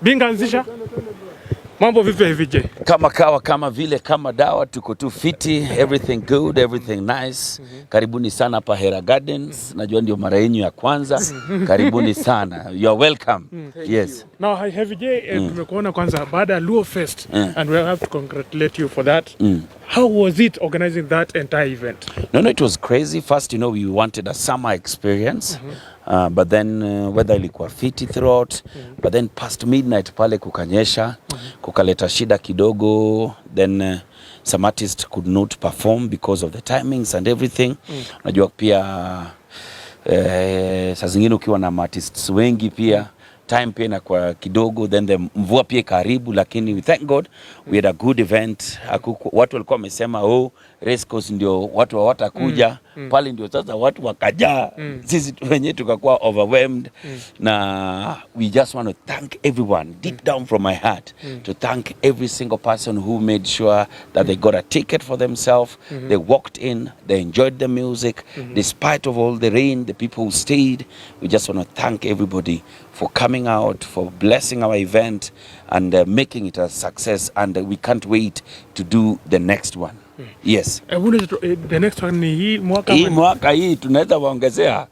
Binganzisha. Mambo vipi hivi? Kama kawa, kama vile, kama dawa, tuko tu fiti, everything good, everything nice. Karibuni sana hapa Hera Gardens. Najua ndio mara yenu ya kwanza. Karibuni sana. You are welcome. Yes. Now Heavy J, tumekuona kwanza baada ya Luo Fest and we have to congratulate you for that. How was it organizing that entire event? No, it was crazy. First, we wanted a summer experience. But then weather ilikuwa fiti throughout. But then past midnight pale kukanyesha, kukaleta shida kidogo. Then some artists could not perform because of the timings and everything. Najua pia saa zingine ukiwa na artists wengi pia time pia inakuwa kidogo, then the mvua pia karibu, lakini we thank God we had a good event. Watu walikuwa wamesema race course ndio watu hawatakuja pale, ndio sasa watu wakajaa. Sisi wenyewe tukakuwa overwhelmed. Na we just want to thank everyone deep down from my heart, to thank every single person who made sure that they got a ticket for themselves. They walked in, they enjoyed the music despite of all the rain, the people who stayed. We just want to thank everybody for coming out, for blessing our event and making it a success, and we can't wait to do the next one. Yes. The next one ni hii mwaka. Hii mwaka hii tunaweza waongezea.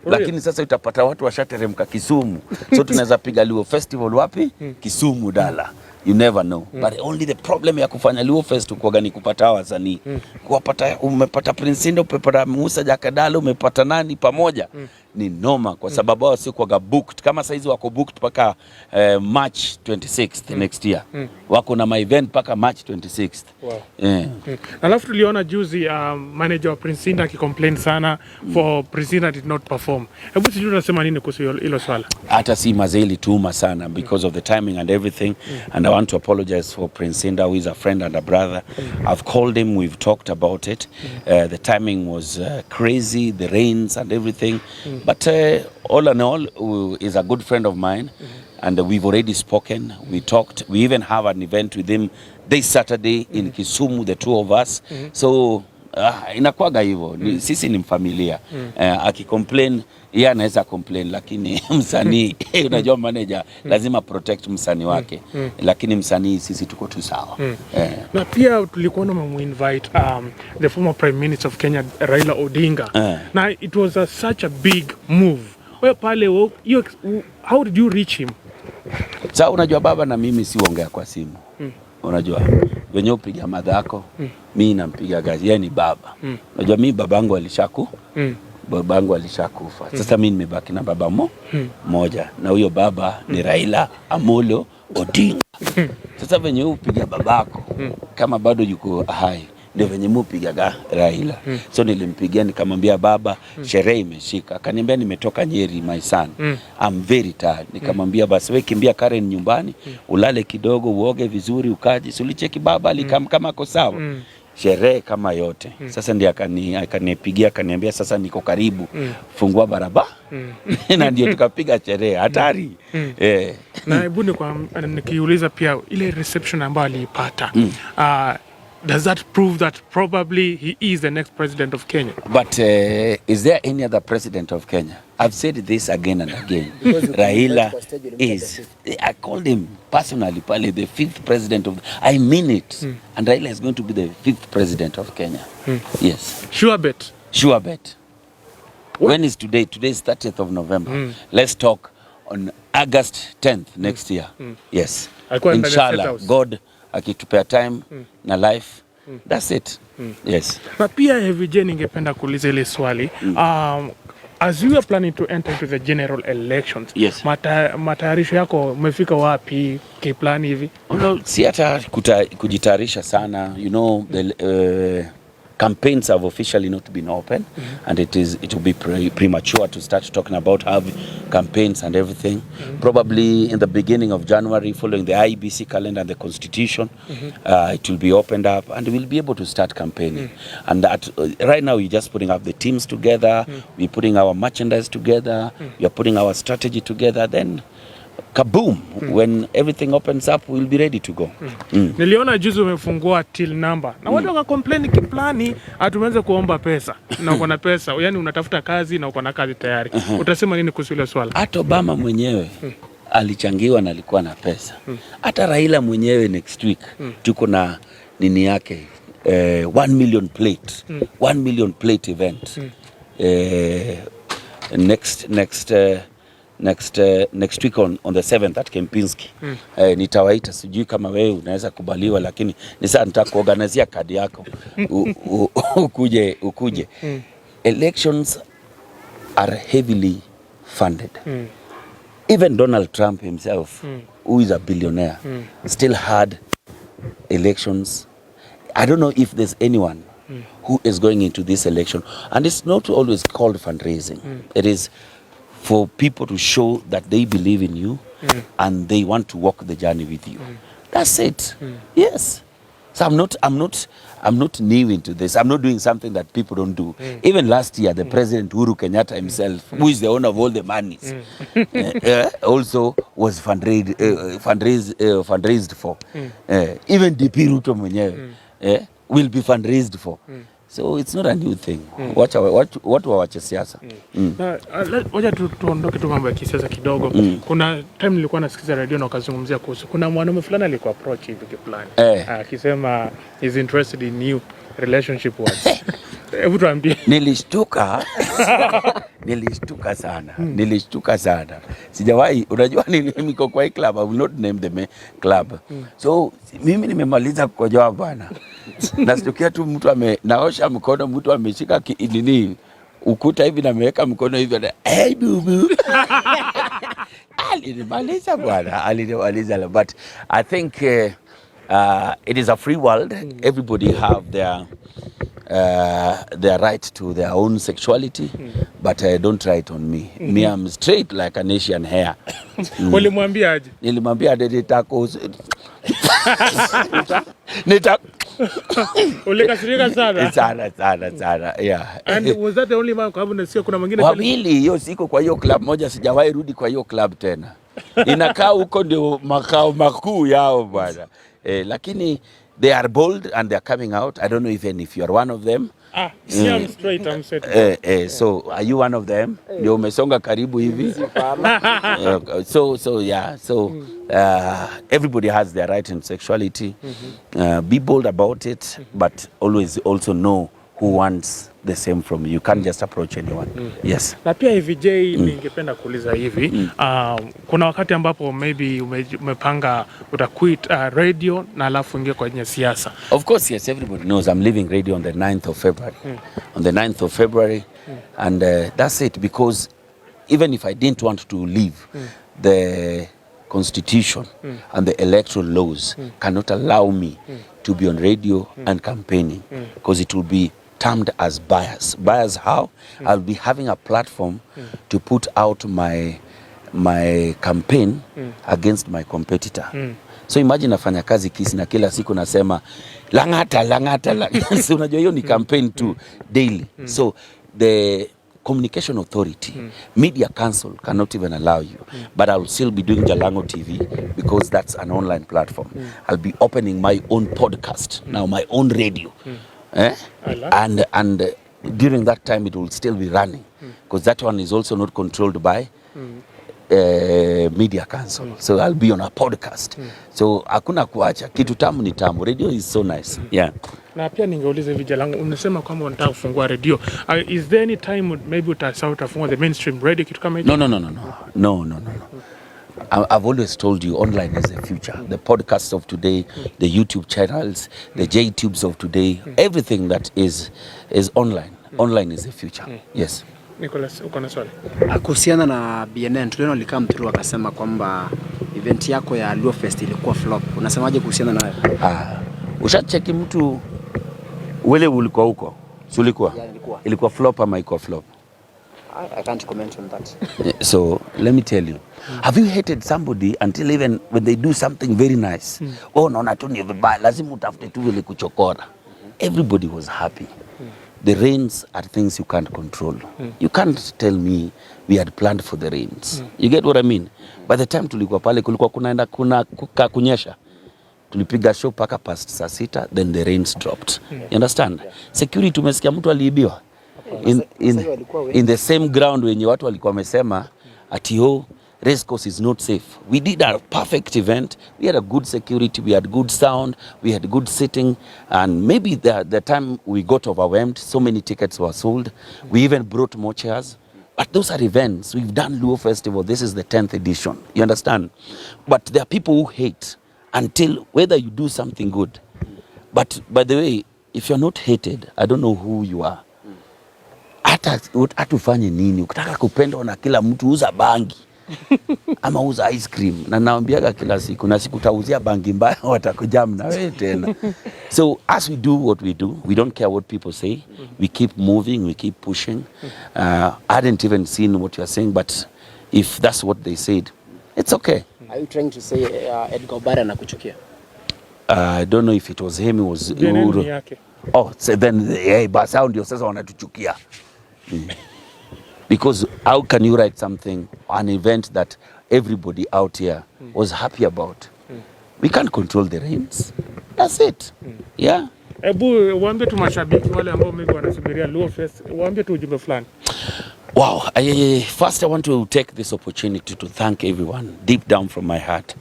Lakini sasa utapata watu washateremka Kisumu. So tunaweza piga Luo Festival wapi? Kisumu Dala. You never know. But only the problem ya kufanya Luo Fest kwa ni kupata wasanii. Kuwapata, umepata Prince Indah, umepata Musa Jakadala, umepata nani pamoja. Ni noma kwa sababu wao sio kwa booked. Kama saizi wako booked paka March 26th next year. Wako na my event paka March 26th. Wow. Alafu tuliona juzi manager wa Prince Indah akicomplain sana for Prince Indah did not perform. Hebu sijui unasema nini kuhusu hilo swala? Hata si mazeli tuma sana because of the timing and everything. And I want to apologize for Prince Indah, who is a friend and a brother. I've called him, we've talked about it. The timing was crazy, the rains and everything. But all in all, is a good friend of mine, and we've already spoken. We talked. We even have an event with him this Saturday in Kisumu, the two of us. So inakuwaga hivyo. Sisi ni familia. Akicomplain, yeye anaweza complain, lakini msanii, unajua manager lazima protect msanii wake. Lakini msanii sisi tuko tu sawa. Na pia tulikuwa invite the former Prime Minister of Kenya, Raila Odinga. Na it was such a big move. Wewe pale, how did you reach him? Sasa unajua baba na mimi si ongea kwa simu. Unajua wenye upiga madhako, mimi nampiga gazi, yeye ni baba. Unajua mimi babangu alishakufa. Sasa mimi nimebaki na baba moja, na huyo baba ni Raila Amolo Odinga. Sasa venye upiga babako kama bado yuko hai, ndio venye upiga Raila. So nilimpigia nikamwambia baba, sherehe imeshika. Akaniambia nimetoka Nyeri my son. I'm very tired. Nikamwambia basi wewe kimbia Karen nyumbani, ulale kidogo, uoge vizuri, ukaji. Sulicheki baba kama ako sawa. Sherehe kama yote. Sasa ndiye akanipigia akaniambia sasa niko karibu, fungua barabara. Na ndio tukapiga sherehe hatari. Na hebu nikiuliza pia ile reception ambayo alipata. Does that prove that probably he is the next president of Kenya? But is there any other president of Kenya? I've said this again and again. Raila is. I called him personally, probably the 5th president of. I mean it. And Raila is going to be the 5th president of Kenya. Yes. Sure bet. Sure bet. What? When is today? Today is 30th of November. Let's talk on August 10th next year. Yes. Inshallah, God akitupea time na life. That's it. Yes. Na pia Heavy J, ningependa kuuliza ile swali. As you are planning to enter into the general elections, yes, matayarisho yako umefika wapi kiplani hivi? Si hata kujitayarisha sana. The campaigns have officially not been open, and it will be premature to start talking about having campaigns and everything. Probably in the beginning of January, following the IBC calendar and the constitution, it will be opened up and we'll be able to start campaigning. And that right now we're just putting up the teams together, we're putting our merchandise together, we are putting our strategy together, then kaboom, when everything opens up, we'll be ready to go. Niliona juzi umefungua till number. Na watu waka-complain kiplani, atumenza kuomba pesa. Na uko na pesa, yani unatafuta kazi na uko na kazi tayari. Utasema nini kuhusu hilo swala? Hata Obama mwenyewe alichangiwa na alikuwa na pesa. Hata Raila mwenyewe next week tuko na nini yake 1 million plate 1 million plate event next week on the 7th at Kempinski. Nitawaita, sijui kama wewe unaweza kubaliwa, lakini ni saa nitakuorganizia kadi yako ukuje. Elections are heavily funded. Even Donald Trump himself, who is a billionaire, still had elections. I don't know if there's anyone who is going into this election, and it's not always called fundraising. It is for people to show that they believe in you and they want to walk the journey with you. That's it. Yes. So I'm not new into this. I'm not doing something that people don't do. Even last year, the President Uhuru Kenyatta himself, who is the owner of all the monies, also was fundraised for. Even DP Ruto mwenyewe will be fundraised for. So it's not a new thing. Watu wawache siasa. Wacha tuondoke tu mambo ya kisiasa kidogo. Kuna time nilikuwa nasikiza radio na wakazungumzia kuhusu kuna mwanaume fulani alikuwa approach hivi fulani. Akisema is interested in new relationship words. Hebu tuambie. Nilishtuka sana. Sijawahi, unajua niko kwa club, I will not name the club. So mimi nimemaliza kukojoa bwana. Nasikia tu mtu naosha mkono, mtu ameshika nini ukuta hivi na ameweka mkono hivi na hey bubu. Alinimaliza bwana. But I think it is a free world. Everybody have their right to their own sexuality, but don't try it on me. Me, I'm straight like an Asian hair. Ulimwambia aje? Nilimwambia nitako Ulikasirika sana? Sana, yeah. And was that the only man? Kwa sababu sio kuna mwingine wawili hiyo siku kwa hiyo club moja, sijawahi rudi kwa hiyo club tena. Inakaa huko ndio makao makuu yao bwana. Lakini they are bold and they are coming out. I don't know even if you are one of them. See, I'm straight, I'm straight. So are you one of them? Ndio umesonga karibu hivi. So everybody has their right in sexuality. Be bold about it, but always also know who wants the same from you. You can't just approach anyone. Yes. Na pia VJ ningependa kuuliza hivi, kuna wakati ambapo maybe umepanga utaquit radio na alafu ingie kwenye siasa. Of course, yes, everybody knows I'm leaving radio on the 9th of February. On the 9th of February, and that's it, because even if I didn't want to leave, the constitution and the electoral laws cannot allow me to be on radio and campaigning, because it will be termed as bias. Bias how? I'll be having a platform to put out my campaign against my competitor. So imagine nafanya kazi Kisi na kila siku nasema Lang'ata. So unajua hiyo ni campaign too daily. So the Communication Authority, Media Council cannot even allow you. But I'll still be doing Jalang'O TV because that's an online platform. I'll be opening my own podcast, now my own radio. And during that time it will still be running, because that one is also not controlled by Media Council. So I'll be on a podcast. So hakuna kuacha, kitu tamu ni tamu. Radio is so nice. Yeah. Na pia ningeuliza hivi Jalang'O, unasema kwamba unataka kufungua radio. Is there any time maybe utafungua the mainstream radio kitu kama hicho? No. I've always told you online is the future. The podcasts of today, the YouTube channels, the JTubes of today, everything that is online. Online is the future. Yes. Nicholas, uko na swali? Kuhusiana na BNN, tuliona likaa mtu akasema kwamba event yako ya Luo Fest ilikuwa flop. Unasemaje kuhusiana nayo? Ushacheki mtu wele ulikuwa huko? Si ulikuwa? Yeah, ilikuwa flop ama iko flop? I can't comment on that. So let me tell you, have you hated somebody until even when they do something very nice? Naona tu ni vibaya, lazima utafute tu vile kuchokora. Everybody was happy. The rains are things you can't control. You can't tell me we had planned for the rains. You get what I mean? By the time tulikuwa pale kulikuwa kunaenda kunyesha. Tulipiga show paka past saa 6, then the rains dropped. You understand? Security tumesikia mtu aliibiwa. In the same ground wenye watu walikuwa wamesema ati race course is not safe. We did a perfect event. We had a good security, we had good sound, we had good sitting, and maybe the time we got overwhelmed, so many tickets were sold. We even brought more chairs. But those are events. We've done Luo Festival. This is the 10th edition. You understand? But there are people who hate until whether you do something good. But by the way, if you're not hated, I don't know who you are. Hata ufanye nini? Ukitaka kupendwa na kila mtu, uza bangi. Ama uza ice cream. Na naambiaga kila siku, na siku utauzia bangi mbaya watakujam na wewe tena. So as we do what we do, we don't care what people say. We keep moving, we keep pushing. I hadn't even seen what you're saying, but if that's what they said, it's okay. Are you trying to say Edgar Obara anakuchukia? I don't know if it was him, it was Uhuru. Oh, so then, hey, basi hao ndio sasa wanatuchukia. Because how can you write something, an event that everybody out here was happy about? We can't control the rains. That's it. Yeah. Ebu waambie tu mashabiki wale ambao maybe wanasubiria Luo Fest, waambie tu ujumbe fulani. Wow. First I want to take this opportunity to thank everyone deep down from my heart.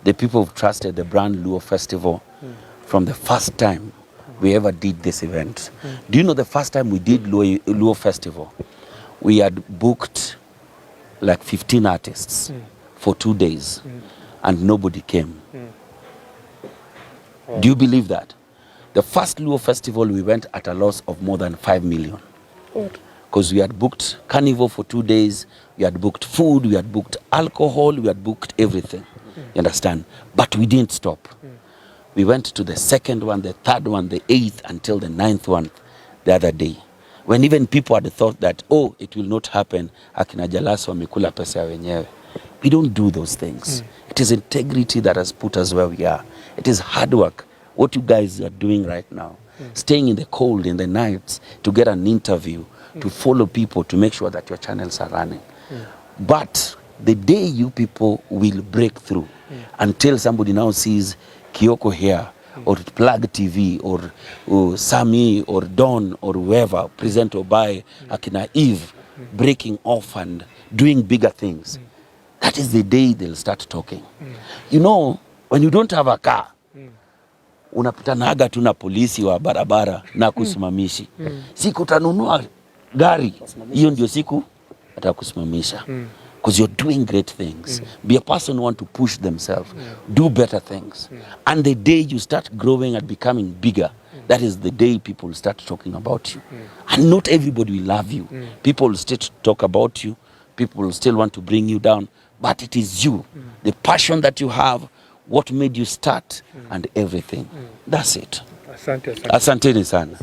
The people who've trusted the brand Luo Festival from the first time we ever did this event. Do you know the first time we did Luo Festival? We had booked like 15 artists for 2 days and nobody came. Do you believe that? The first Luo Festival we went at a loss of more than 5 million. Because we had booked carnival for 2 days, we had booked food, we had booked alcohol, we had booked everything. You understand? But we didn't stop. We went to the second one, the third one, the 8th, until the 9th one the other day. When even people had thought that, oh, it will not happen, akina Jalaso wamekula pesa wenyewe. We don't do those things. It is integrity that has put us where we are. It is hard work, what you guys are doing right now. Staying in the cold, in the nights, to get an interview, to follow people, to make sure that your channels are running. But the day you people will break through, until somebody now sees Kioko here, or Plug TV, or Sami, or Don, or whoever, Presenter by Akina Eve, breaking off and doing bigger things. That is the day they'll start talking. You know, when you don't have a car, unapitanaga tu na polisi wa barabara na kusimamishi. Siku utanunua gari, hiyo ndio siku atakusimamisha. Because you're doing great things. Be a person who want to push themselves. Do better things. And the day you start growing and becoming bigger, that is the day people start talking about you. And not everybody will love you. People will still talk about you. People will still want to bring you down. But it is you. The passion that you have, what made you start, and everything. That's it. Asante. Asanteni sana.